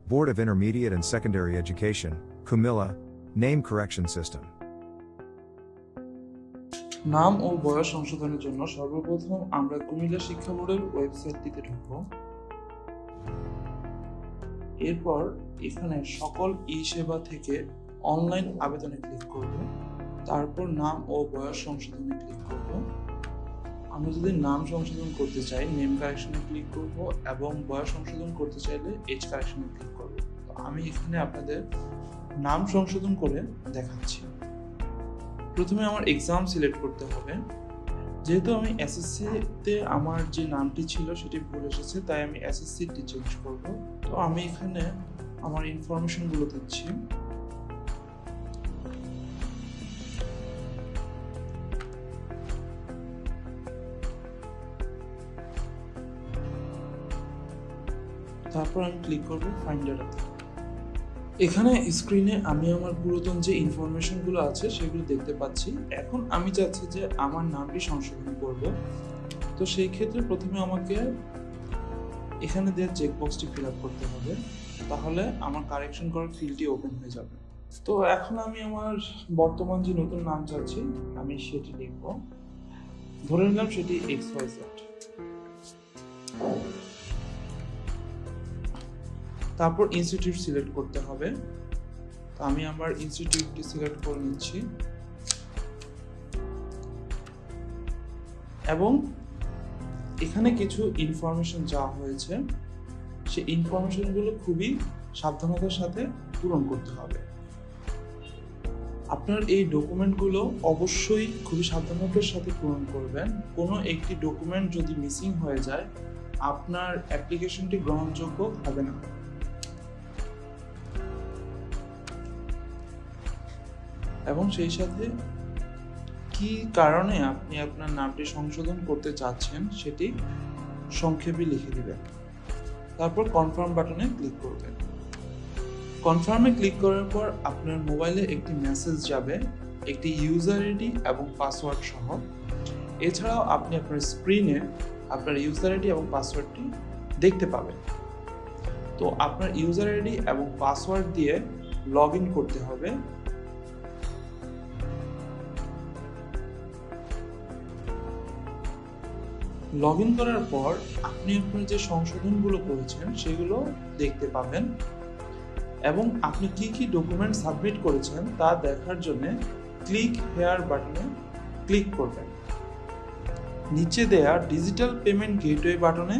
Board of Intermediate and Secondary Education, Cumilla, Name Correction System. নাম ও বয়স সংশোধনের জন্য সর্বপ্রথম আমরা কুমিল্লা শিক্ষা বোর্ডের ওয়েবসাইটটিতে ঢুকব। এরপর এখানে সকল ই-সেবা থেকে অনলাইন আবেদনে ক্লিক করব। তারপর নাম ও বয়স সংশোধনে ক্লিক করব। আমি যদি নাম সংশোধন করতে চাই নেম কারেকশনে ক্লিক করব এবং বয়স সংশোধন করতে চাইলে এজ কারেকশনে ক্লিক করব। তো আমি এখানে আপনাদের নাম সংশোধন করে দেখাচ্ছি। প্রথমে আমার এক্সাম সিলেক্ট করতে হবে। যেহেতু আমি এসএসসিতে আমার যে নামটি ছিল সেটি ভুল এসেছে, তাই আমি এসএসসিটি চেঞ্জ করব। তো আমি এখানে আমার ইনফরমেশনগুলো দিচ্ছি। তারপর আমি ক্লিক করব ফাইন্ড ডাটাতে। এখানে স্ক্রিনে আমি আমার পুরাতন যে ইনফরমেশনগুলো আছে সেগুলো দেখতে পাচ্ছি। এখন আমি চাচ্ছি যে আমার নামটি সংশোধন করব। তো সেই ক্ষেত্রে প্রথমে আমাকে এখানে দেওয়া চেকবক্সটি ফিল আপ করতে হবে, তাহলে আমার কারেকশন করার ফিল্ডটি ওপেন হয়ে যাবে। তো এখন আমি আমার বর্তমান যে নতুন নাম চাচ্ছি আমি সেটি লিখব। ধরে নিলাম সেটি XYZ। তারপর ইনস্টিটিউট সিলেক্ট করতে হবে। তো আমি আমার ইনস্টিটিউটটি সিলেক্ট করে নিচ্ছি এবং এখানে কিছু ইনফরমেশন দেওয়া হয়েছে, সেই ইনফরমেশনগুলো খুবই সাবধানতার সাথে পূরণ করতে হবে। আপনার এই ডকুমেন্টগুলো অবশ্যই খুবই সাবধানতার সাথে পূরণ করবেন। কোনো একটি ডকুমেন্ট যদি মিসিং হয়ে যায় আপনার অ্যাপ্লিকেশনটি গ্রহণযোগ্য হবে না। এবং সেই সাথে কি কারণে আপনি আপনার নামটি সংশোধন করতে চাচ্ছেন সেটি সংক্ষেপে লিখে দিবেন। তারপর কনফার্ম বাটনে ক্লিক করবেন। কনফার্মে ক্লিক করার পর আপনার মোবাইলে একটি মেসেজ যাবে, একটি ইউজার আইডি এবং পাসওয়ার্ড সহ। এছাড়াও আপনি আপনার স্ক্রিনে আপনার ইউজার আইডি এবং পাসওয়ার্ডটি দেখতে পাবেন। তো আপনার ইউজার আইডি এবং পাসওয়ার্ড দিয়ে লগ ইন করতে হবে। লগ ইন করার পর আপনি আপনার যে সংশোধনগুলো করেছেন সেগুলো দেখতে পাবেন এবং আপনি কি কি ডকুমেন্ট সাবমিট করেছেন তা দেখার জন্য ক্লিক হেয়ার বাটনে ক্লিক করবেন। নিচে দেয়া ডিজিটাল পেমেন্ট গেটওয়ে বাটনে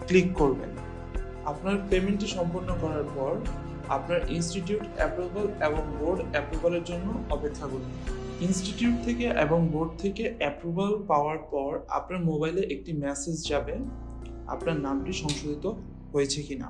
ক্লিক করবেন। আপনার পেমেন্টটি সম্পন্ন করার পর আপনার ইনস্টিটিউট অ্যাপ্রুভাল এবং বোর্ড অ্যাপ্রুভালের জন্য অপেক্ষা করুন। ইনস্টিটিউট থেকে এবং বোর্ড থেকে অ্যাপ্রুভাল পাওয়ার পর আপনার মোবাইলে একটি মেসেজ যাবে আপনার নামটি সংশোধিত হয়েছে কিনা।